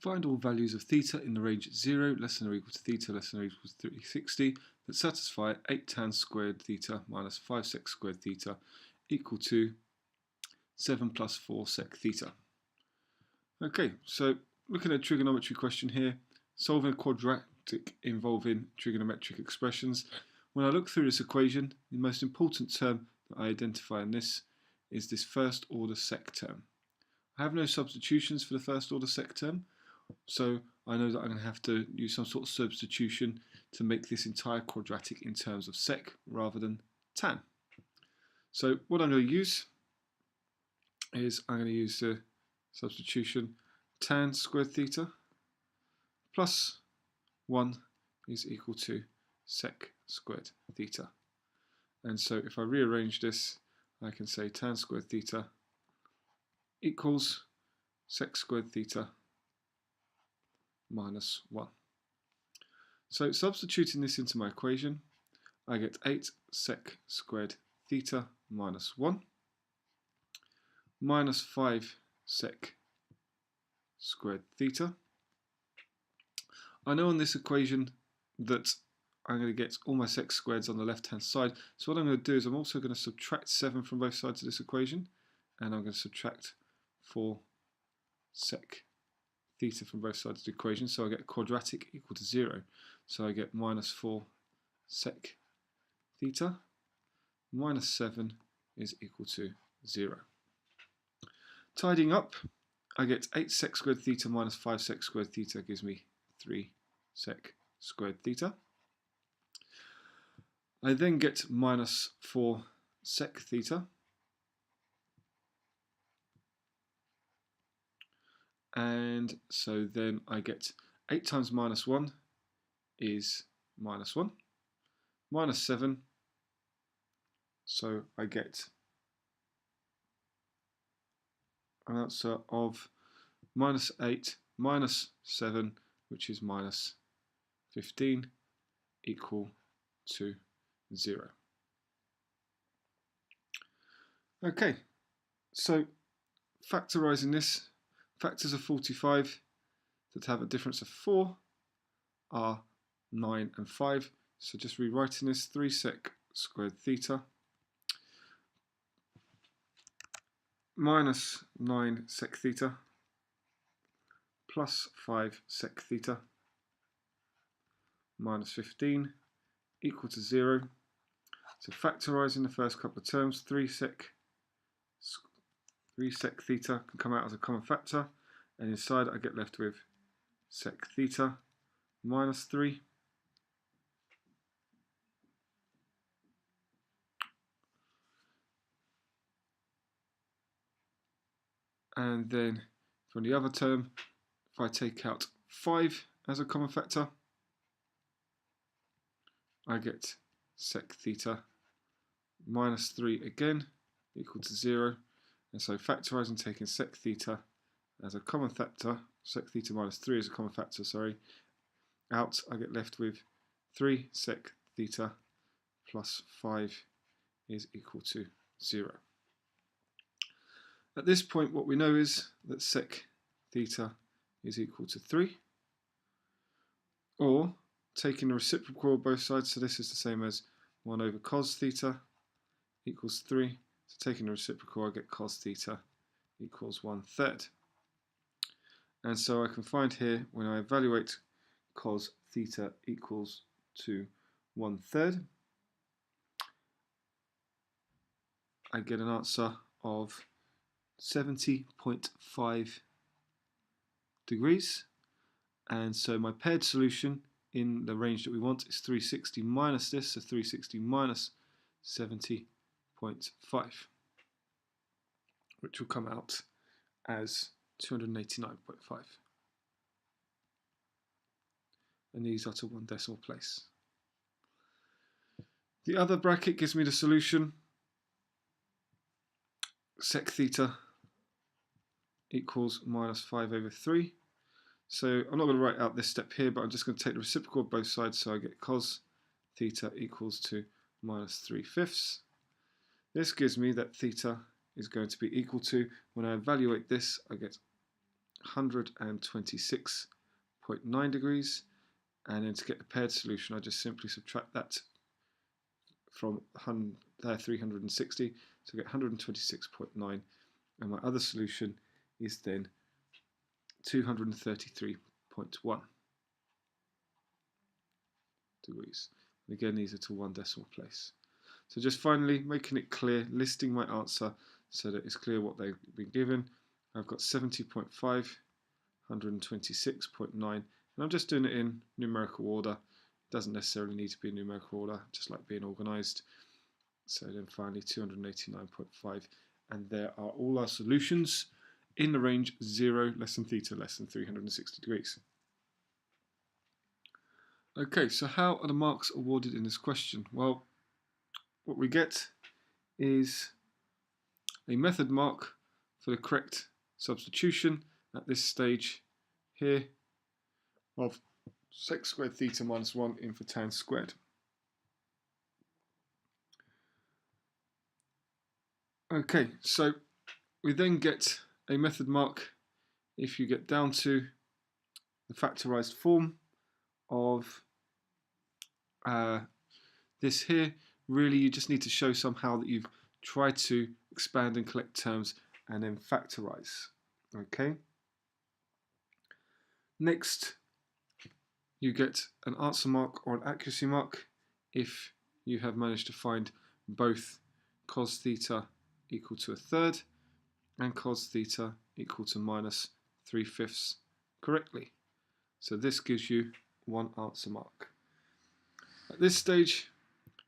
Find all values of theta in the range 0 less than or equal to theta less than or equal to 360 that satisfy 8 tan squared theta minus 5 sec squared theta equal to 7 plus 4 sec theta. Okay, so looking at a trigonometry question here, solving a quadratic involving trigonometric expressions. When I look through this equation, the most important term that I identify in this is this first order sec term. I have no substitutions for the first order sec term, so I know that I'm going to have to use some sort of substitution to make this entire quadratic in terms of sec rather than tan. So what I'm going to use is I'm going to use the substitution tan squared theta plus 1 is equal to sec squared theta. And so if I rearrange this, I can say tan squared theta equals sec squared theta minus 1. So substituting this into my equation, I get 8 sec squared theta minus 1 minus 5 sec squared theta. I know on this equation that I'm going to get all my sec squareds on the left hand side, so what I'm going to do is I'm also going to subtract 7 from both sides of this equation, and I'm going to subtract 4 sec theta from both sides of the equation, so I get a quadratic equal to 0. So I get minus 4 sec theta minus 7 is equal to 0. Tidying up, I get 8 sec squared theta minus 5 sec squared theta gives me 3 sec squared theta. I then get minus 4 sec theta, and so then I get 8 times minus 1 is minus 1, minus 7, so I get an answer of minus 8 minus 7, which is minus 15, equal to 0. Okay, so factorising this, factors of 45 that have a difference of 4 are 9 and 5. So just rewriting this, 3 sec squared theta minus 9 sec theta plus 5 sec theta minus 15 equal to 0. So factorising the first couple of terms, 3 sec theta can come out as a common factor, and inside I get left with sec theta minus 3 and then from the other term, if I take out 5 as a common factor, I get sec theta minus 3 again equal to 0. And so factorising, taking sec theta as a common factor, sec theta minus 3 as a common factor, out, I get left with 3 sec theta plus 5 is equal to 0. At this point, what we know is that sec theta is equal to 3, or taking the reciprocal of both sides, so this is the same as 1 over cos theta equals 3. So taking the reciprocal, I get cos theta equals 1/3. And so I can find here, when I evaluate cos theta equals to 1/3, I get an answer of 70.5 degrees. And so my paired solution in the range that we want is 360 minus this, so 360 minus 70.5, which will come out as 289.5. And these are to 1 decimal place. The other bracket gives me the solution. Sec theta equals minus 5 over 3. So I'm not going to write out this step here, but I'm just going to take the reciprocal of both sides, so I get cos theta equals to minus 3/5. This gives me that theta is going to be equal to, when I evaluate this, I get 126.9 degrees, and then to get the paired solution I just simply subtract that from 360 to get 126.9, and my other solution is then 233.1 degrees. And again, these are to one decimal place. So just finally making it clear, listing my answer so that it's clear what they've been given. I've got 70.5, 126.9, and I'm just doing it in numerical order. It doesn't necessarily need to be in numerical order, just like being organised. So then finally 289.5, and there are all our solutions in the range 0 less than theta less than 360 degrees. Okay, so how are the marks awarded in this question? Well, what we get is a method mark for the correct substitution at this stage here of sec squared theta minus 1 in for tan squared. Okay, so we then get a method mark if you get down to the factorised form of this here. Really, you just need to show somehow that you've tried to expand and collect terms and then factorise. Okay. Next, you get an answer mark or an accuracy mark if you have managed to find both cos theta equal to 1/3 and cos theta equal to minus 3/5 correctly. So this gives you one answer mark. At this stage,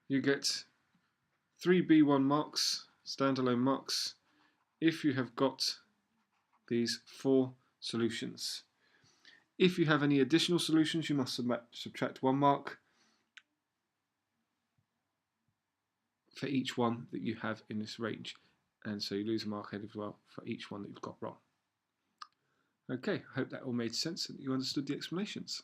you get 3 B1 marks, standalone marks, if you have got these 4 solutions. If you have any additional solutions, you must subtract 1 mark for each one that you have in this range, and so you lose a mark as well for each one that you've got wrong. Okay, I hope that all made sense and you understood the explanations.